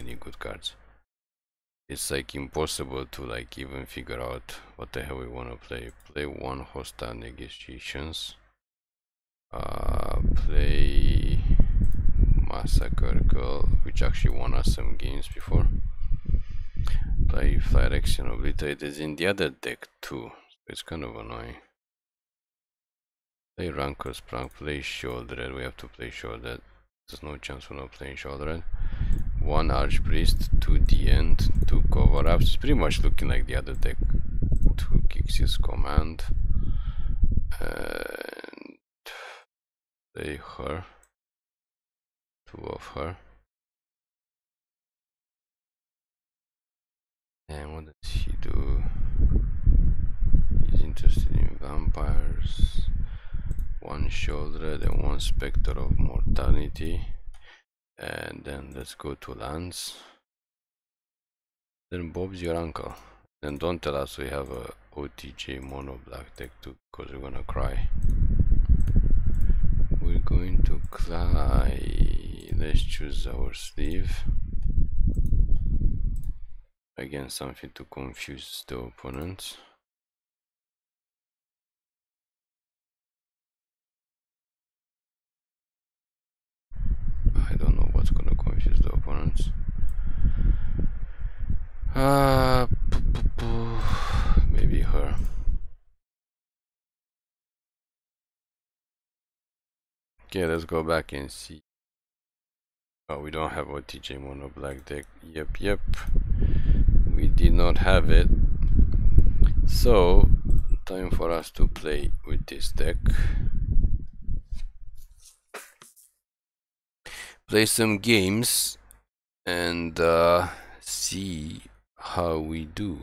many good cards. It's like impossible to like even figure out what the hell we want to play. Play one hostile negotiations. Play Massacre Girl, which actually won us some games before. Play Phyrexian Obliterate is in the other deck too, so it's kind of annoying. Play Rankle Sprung, play Sheoldred, we have to play Sheoldred. There's no chance we're not playing Sheoldred. One Archpriest, 2 the end, 2 cover-ups. It's pretty much looking like the other deck. 2 Kix's Command. And play her. 2 of her. And what does he do? He's interested in vampires. 1 Sheoldred and 1 Specter of Mortality. And then let's go to lands. Then Bob's your uncle. Then don't tell us we have a OTJ Mono Black deck too, because we're gonna cry. We're going to cry. Let's choose our sleeve. Again, something to confuse the opponents. I don't know what's gonna confuse the opponents. Maybe her. Okay, let's go back and see. Oh, we don't have OTJ Mono Black deck. Yep. We did not have it. So, time for us to play with this deck. Play some games and see how we do.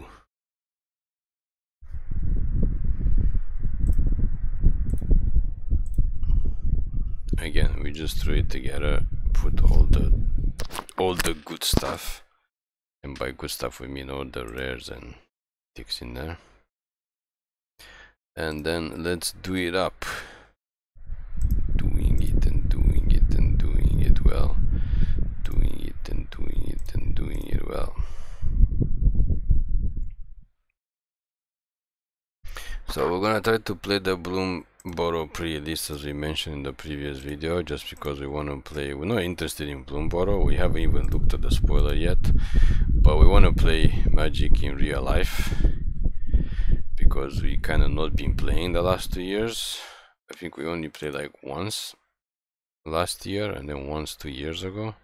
Again, we just threw it together, put all the good stuff, and by good stuff we mean all the rares and ticks in there, and then let's do it up, doing it and doing it and doing it well, doing it and doing it and doing it well. So we're gonna try to play the Bloom Borrow pre-release as we mentioned in the previous video, just because we want to play. We're not interested in Bloom Borrow, we haven't even looked at the spoiler yet, but we want to play Magic in real life because we kind of not been playing the last 2 years. I think we only played like once last year and then once 2 years ago.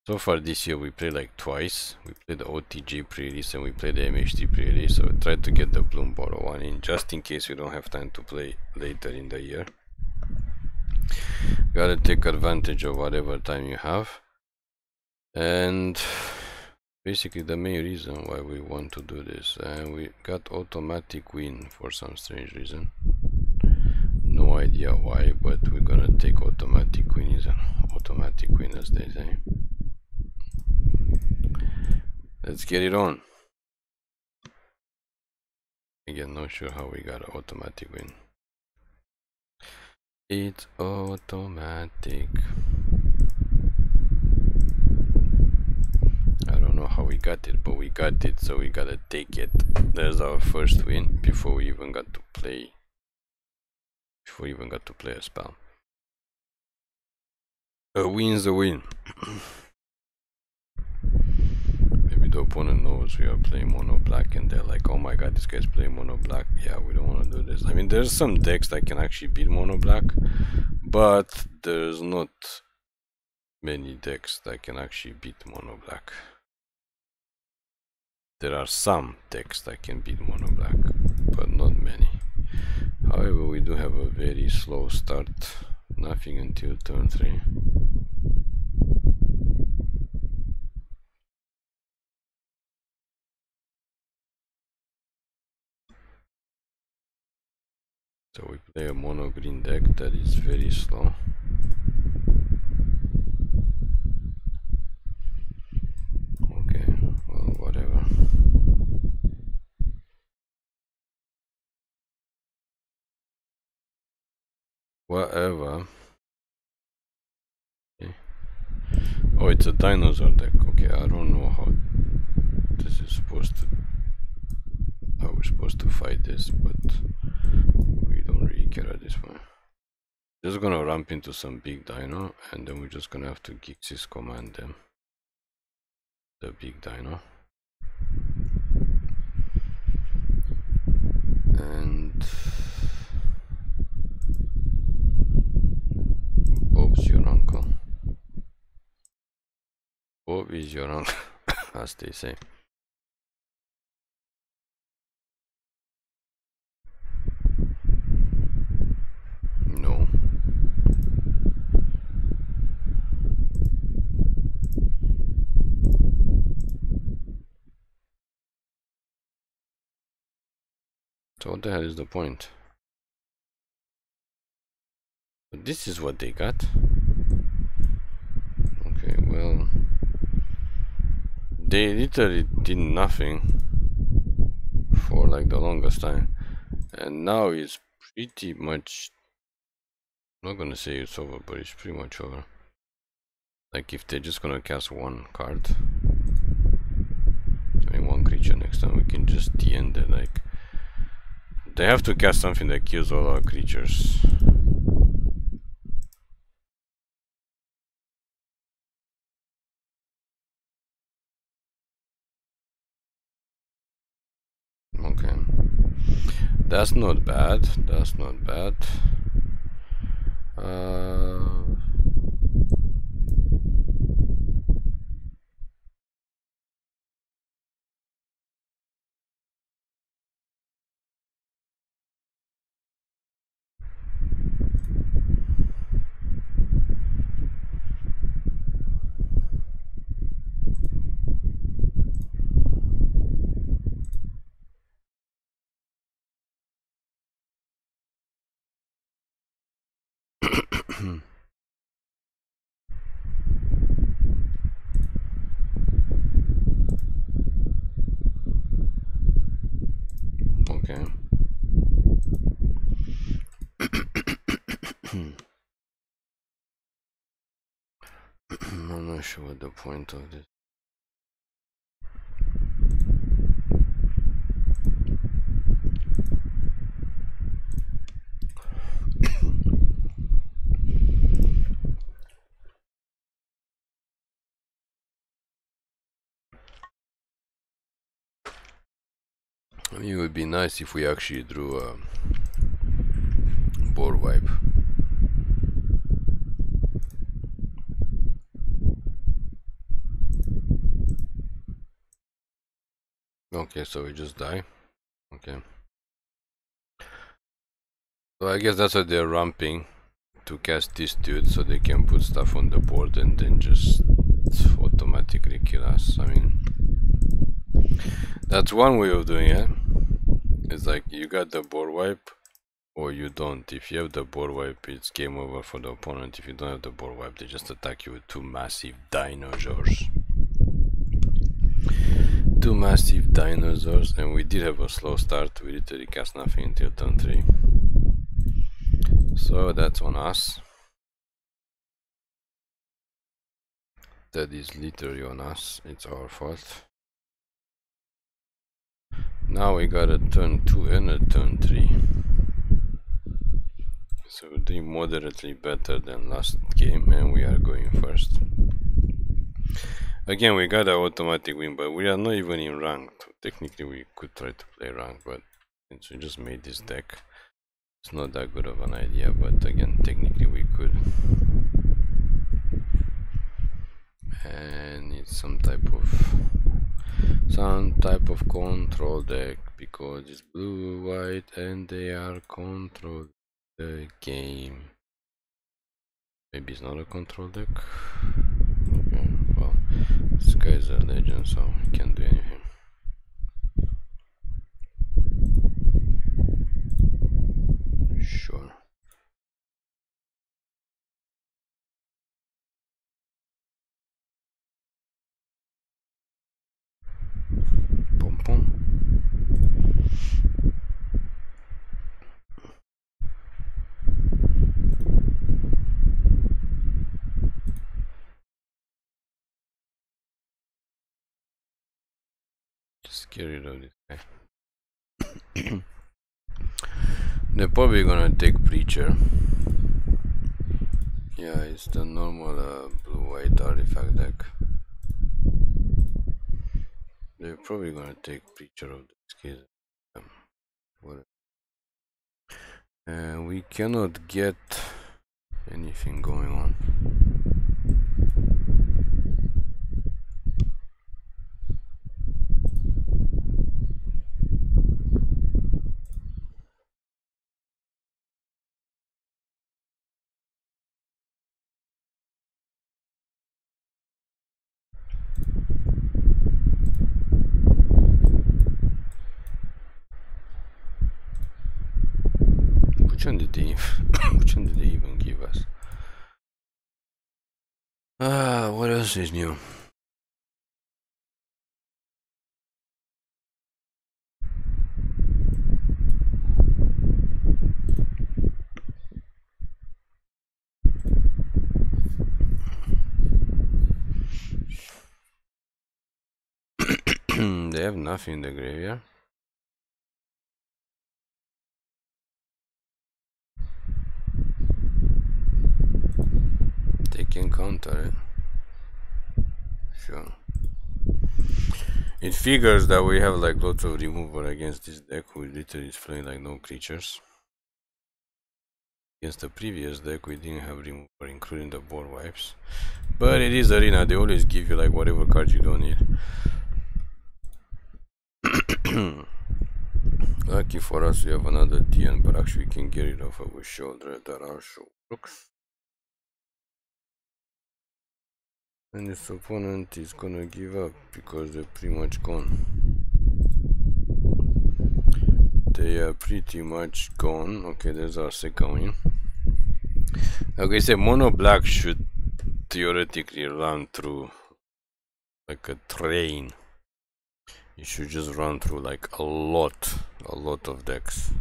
So far this year we played like twice. We played the OTJ pre-release and we played the MHT pre-release, so we tried to get the Bloom Borrow one in just in case we don't have time to play later in the year. Gotta take advantage of whatever time you have. And basically the main reason why we want to do this, and we got automatic win for some strange reason. No idea why, but we're gonna take automatic win. Is an automatic win, as they say. Let's get it on. Again, not sure how we got an automatic win. It's automatic. I don't know how we got it, but we got it, so we gotta take it. There's our first win before we even got to play. Before we even got to play a spell. A win's a win. The opponent knows we are playing Mono Black and they're like, oh my god, this guy's playing Mono Black. Yeah, we don't want to do this. I mean, there's some decks that can actually beat Mono Black, but there's not many decks that can actually beat Mono Black. There are some decks that can beat Mono Black, but not many. However, we do have a very slow start. Nothing until turn 3. So we play a mono green deck that is very slow. Okay, well, whatever. Whatever. Okay. Oh, it's a dinosaur deck. Okay, I don't know how this is supposed to, how we're supposed to fight this, but we don't really care at this point. Just gonna ramp into some big dino, and then we're just gonna have to Gixis command them. The big dino. And Bob's your uncle. Bob is your uncle, as they say. No. So what the hell is the point? But this is what they got. Okay, well, they literally did nothing for like the longest time, and now it's pretty much, I'm not gonna say it's over, but it's pretty much over. Like if they're just gonna cast one card, I mean one creature next time, we can just end it. Like they have to cast something that kills all our creatures. Okay, that's not bad. That's not bad. Okay. I'm not sure what the point of this. I mean, it would be nice if we actually drew a board wipe. Okay, so we just die. Okay. So I guess that's why they're ramping, to cast this dude so they can put stuff on the board and then just automatically kill us. I mean, that's one way of doing it. It's like you got the board wipe or you don't. If you have the board wipe, it's game over for the opponent. If you don't have the board wipe, they just attack you with two massive dinosaurs. Two massive dinosaurs, and we did have a slow start. We literally cast nothing until turn 3. So that's on us. That is literally on us. It's our fault. Now we got a turn 2 and a turn 3. So we're doing moderately better than last game, and we are going first. Again, we got an automatic win, but we are not even in ranked. Technically, we could try to play ranked, but since we just made this deck, it's not that good of an idea. But again, technically, we could. And it's some type of control deck, because it's blue, white, and they are control the game. Maybe it's not a control deck. Okay, well, this guy's a legend, so he can't do anything. Sure. Pom pom. Just get rid of this guy. They're probably gonna take Preacher. Yeah, it's the normal blue-white artifact deck. They're probably gonna take Preacher of the Schism. We cannot get anything going on. Which one did they even give us? What else is new? They have nothing in the graveyard. They can counter it. Sure. It figures that we have like lots of removal against this deck who literally is playing like no creatures. Against the previous deck we didn't have removal, including the board wipes. But it is arena, they always give you like whatever cards you don't need. Lucky for us we have another DN, but actually we can get rid of it with Sheoldred that also works. And this opponent is gonna give up because they're pretty much gone. They are pretty much gone. Okay, there's our second win. Like I said, Mono Black should theoretically run through like a train. You should just run through like a lot of decks.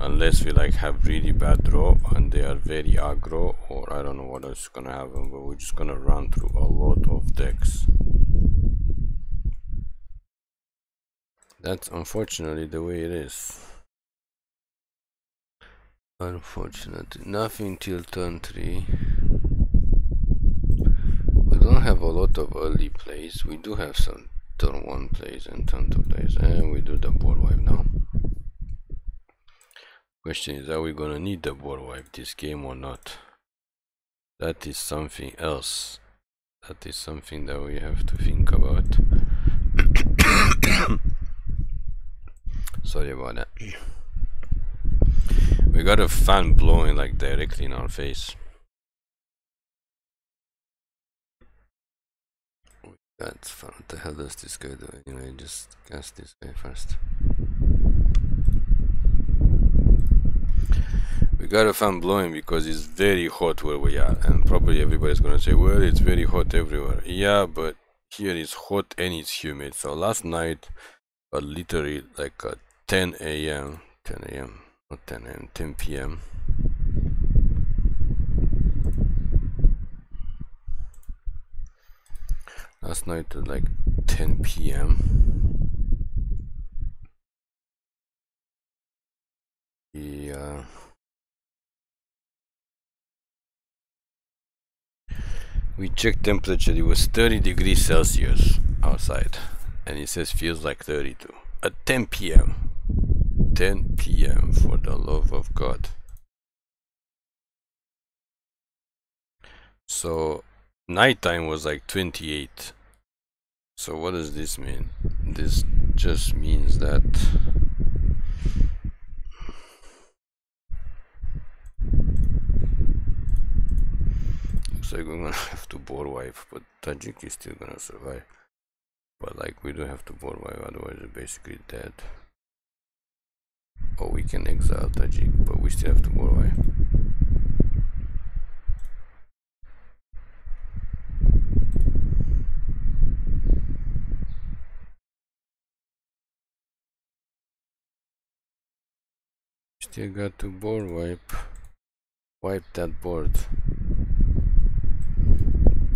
Unless we like have really bad draw and they are very aggro, or I don't know what else is gonna happen, but we're just gonna run through a lot of decks. That's unfortunately the way it is. Unfortunately, nothing till turn 3. We don't have a lot of early plays. We do have some turn 1 plays and turn 2 plays, and we do the board wipe now. Question is, are we gonna need the board wipe this game or not? That is something else. That is something that we have to think about. Sorry about that. We got a fan blowing like directly in our face. That's fun. What the hell does this guy do? Anyway, just cast this guy first. We got a fan blowing because it's very hot where we are, and probably everybody's gonna say, well, it's very hot everywhere. Yeah, but here it's hot and it's humid. So last night, literally like 10 a.m. 10 a.m. not 10 a.m. 10 p.m. Last night at like 10 p.m. Yeah. We checked temperature, it was 30 degrees Celsius outside, and it says feels like 32 at 10 p.m. 10 p.m. for the love of God. So nighttime was like 28. So what does this mean? This just means that looks like we're gonna have to board wipe, but Tajik is still gonna survive. But like we do have to board wipe, otherwise we're basically dead. Or we can exile Tajik, but we still have to board wipe. Still got to board wipe that board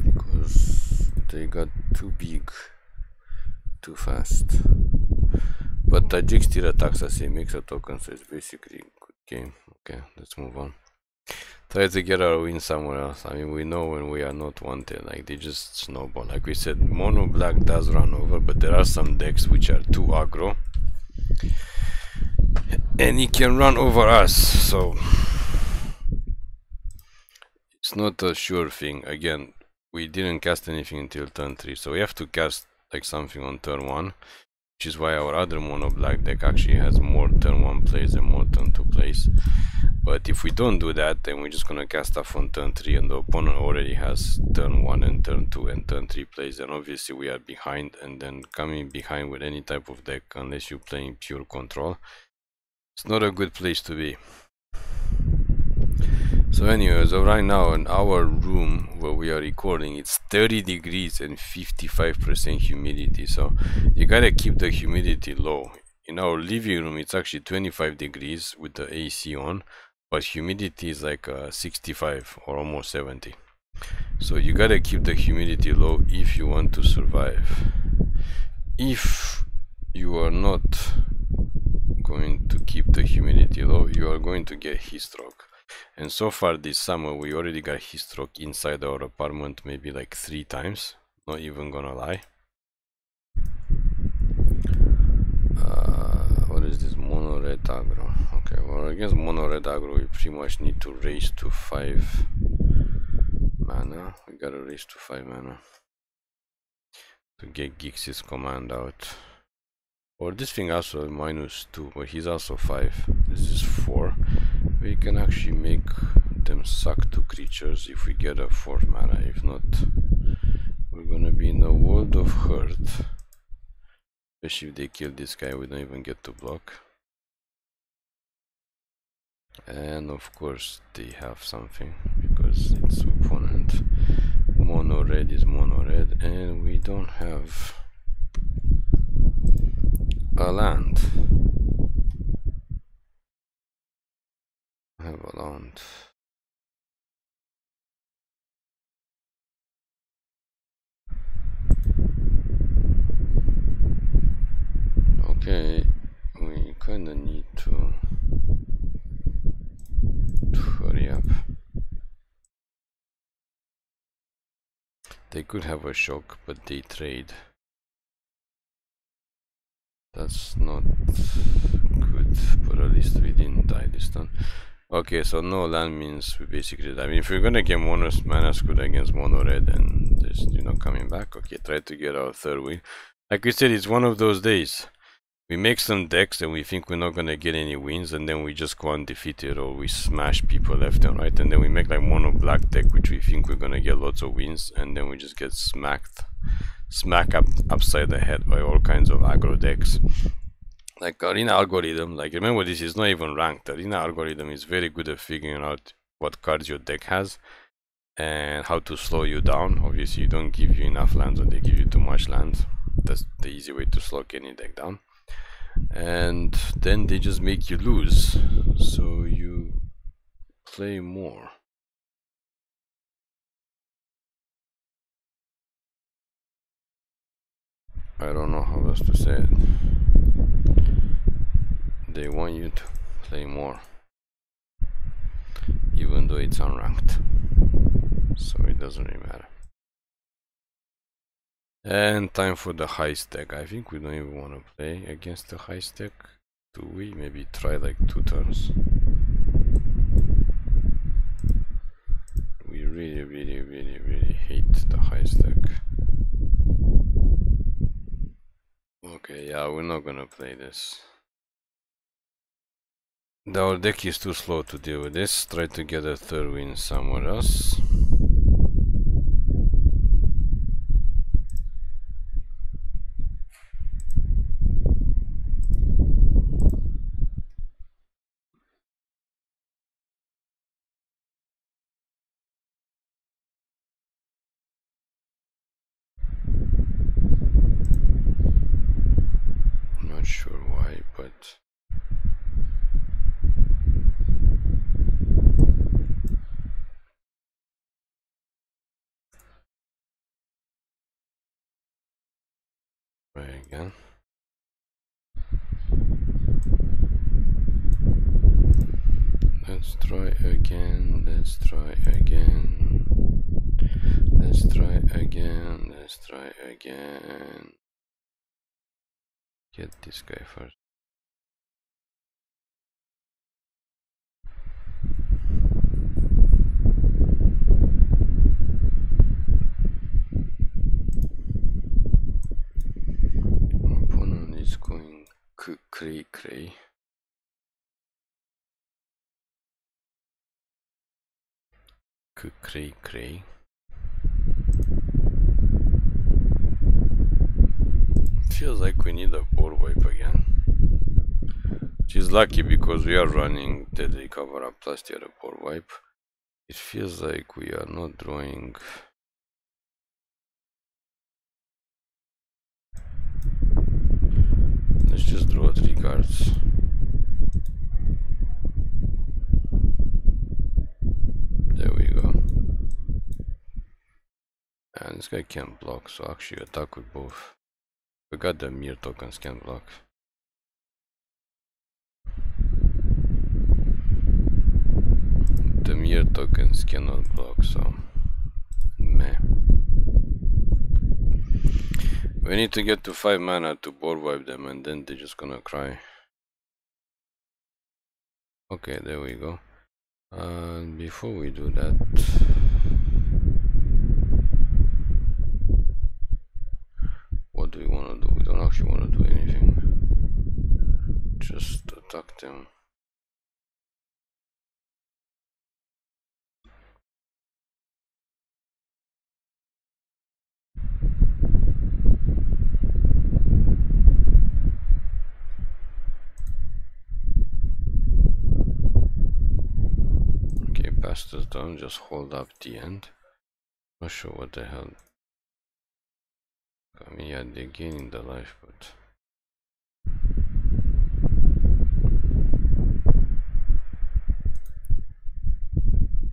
because they got too big too fast. But Tajik still attacks us, he makes a token, so it's basically a good game. Okay, let's move on. Try to get our win somewhere else. I mean, we know when we are not wanted, like they just snowball. Like we said, Mono Black does run over, but there are some decks which are too aggro. And he can run over us, so it's not a sure thing. Again, we didn't cast anything until turn 3, so we have to cast like something on turn 1, which is why our other Mono Black deck actually has more turn 1 plays and more turn 2 plays. But if we don't do that, then we're just gonna cast stuff on turn 3 and the opponent already has turn 1 and turn 2 and turn 3 plays, and obviously we are behind, and then coming behind with any type of deck, unless you're playing pure control, it's not a good place to be. So anyways, so right now in our room where we are recording, it's 30 degrees and 55% humidity, so you gotta keep the humidity low. In our living room it's actually 25 degrees with the AC on, but humidity is like 65 or almost 70. So you gotta keep the humidity low if you want to survive. If you are not going to keep the humidity low, you are going to get heat stroke. And so far this summer we already got heat stroke inside our apartment maybe like 3 times, not even gonna lie. What is this? Mono red aggro. Okay, well against mono red aggro we pretty much need to raise to 5 mana. We gotta raise to 5 mana to get Gix's command out. Or this thing also -2, but he's also 5. This is 4. We can actually make them suck 2 creatures if we get a 4th mana. If not, we're gonna be in a world of hurt. Especially if they kill this guy, we don't even get to block. And of course they have something, because it's opponent. Mono red is mono red, and we don't have a land. I have a land. Okay, we kinda need to hurry up. They could have a shock, but they trade. That's not good, but at least we didn't die this turn. Okay, so no land means we basically die. I mean, if we're gonna get mono mana screwed against mono red and there's, you know, coming back, okay, try to get our 3rd win. Like we said, it's one of those days. We make some decks and we think we're not gonna get any wins, and then we just go undefeated, or we smash people left and right, and then we make like mono black deck which we think we're gonna get lots of wins, and then we just get smacked upside the head by all kinds of aggro decks. Like Arena algorithm, like remember, this is not even ranked. Arena algorithm is very good at figuring out what cards your deck has and how to slow you down. Obviously you don't give you enough lands, or they give you too much lands. That's the easy way to slow any deck down. And then they just make you lose, so you play more. I don't know how else to say it. They want you to play more, even though it's unranked, so it doesn't really matter. And time for the heist deck. I think we don't even want to play against the heist deck. Do we? Maybe try like 2 turns. We really hate the heist deck. Okay, yeah, we're not gonna play this. Our deck is too slow to deal with this. Try to get a 3rd win somewhere else. Not sure why, but again. Let's try again, let's try again. Let's try again, let's try again. Get this guy first. Opponent is going cray cray. Cray cray. Feels like we need a board wipe again. Which is lucky because we are running Deadly Cover Up plus the other board wipe. It feels like we are not drawing. Let's just draw 3 cards. There we go. And this guy can't block, so actually attack with both. We got the mere tokens can block. The mere tokens cannot block, so meh. We need to get to 5 mana to board wipe them, and then they're just gonna cry. Okay, there we go. Before we do that, what do we want to do? We don't actually want to do anything. Just attack them. Okay, pass this down, just hold up the end. Not sure what the hell. I mean, yeah, they're gaining the life, but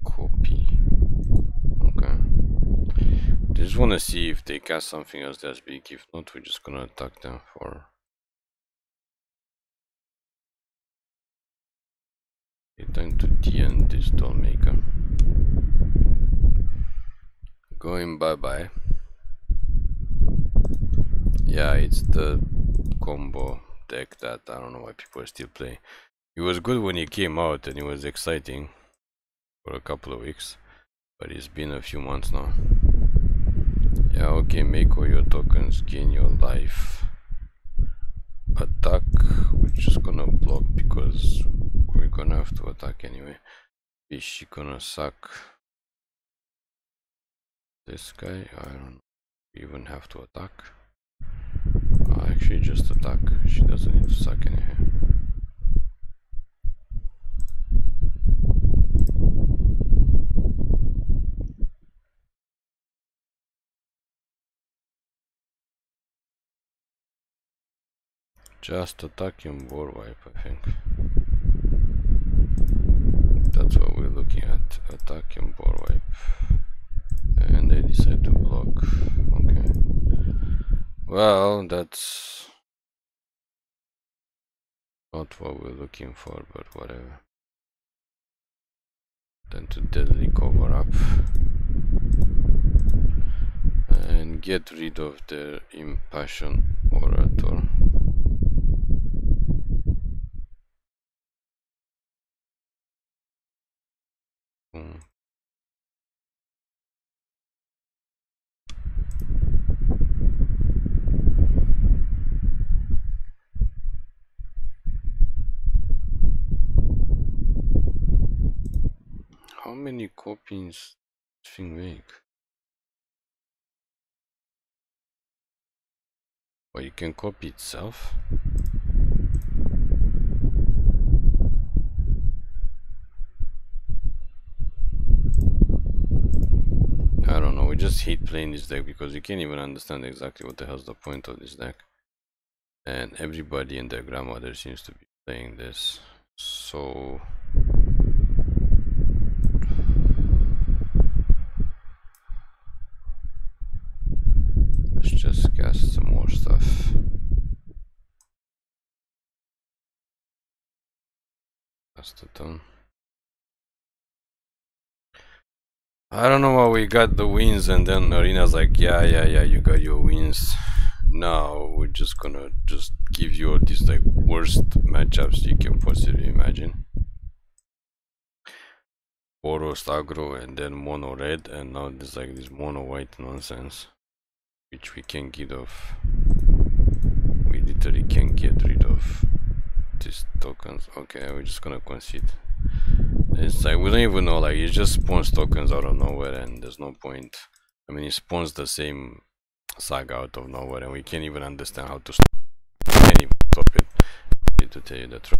copy. Okay. Just want to see if they cast something else that's big. If not, we're just gonna attack them for. Okay, time to end this Dollmaker. Going bye bye. Yeah, it's the combo deck that I don't know why people still play. It was good when it came out and it was exciting for a couple of weeks, but it's been a few months now. Yeah, okay, make all your tokens, gain your life. Attack, we're just gonna block because we're gonna have to attack anyway. Is she gonna suck this guy? I don't even have to attack. Actually, just attack. She doesn't need to suck anything. Just attack and board wipe, I think. That's what we're looking at. Attack and board wipe. And they decide to block. Okay. Well, that's not what we're looking for, but whatever. Then to Deadly Cover Up. And get rid of the Impassioned Orator. How many copies does this thing make? Oh, you can copy itself? I don't know, we just hate playing this deck because you can't even understand exactly what the hell's the point of this deck. And everybody and their grandmother seems to be playing this. So let's just cast some more stuff. pass the turn. I don't know why we got the wins and then Arena's like, yeah, you got your wins. Now we're just gonna give you all these like worst matchups you can possibly imagine. Boros aggro and then mono red, and now there's like this mono white nonsense which we can't get off. We literally can't get rid of these tokens. Okay, we're just gonna concede. It's like we don't even know, like it just spawns tokens out of nowhere and there's no point. I mean, it spawns the same saga out of nowhere and we can't even understand how to stop it, to tell you the truth.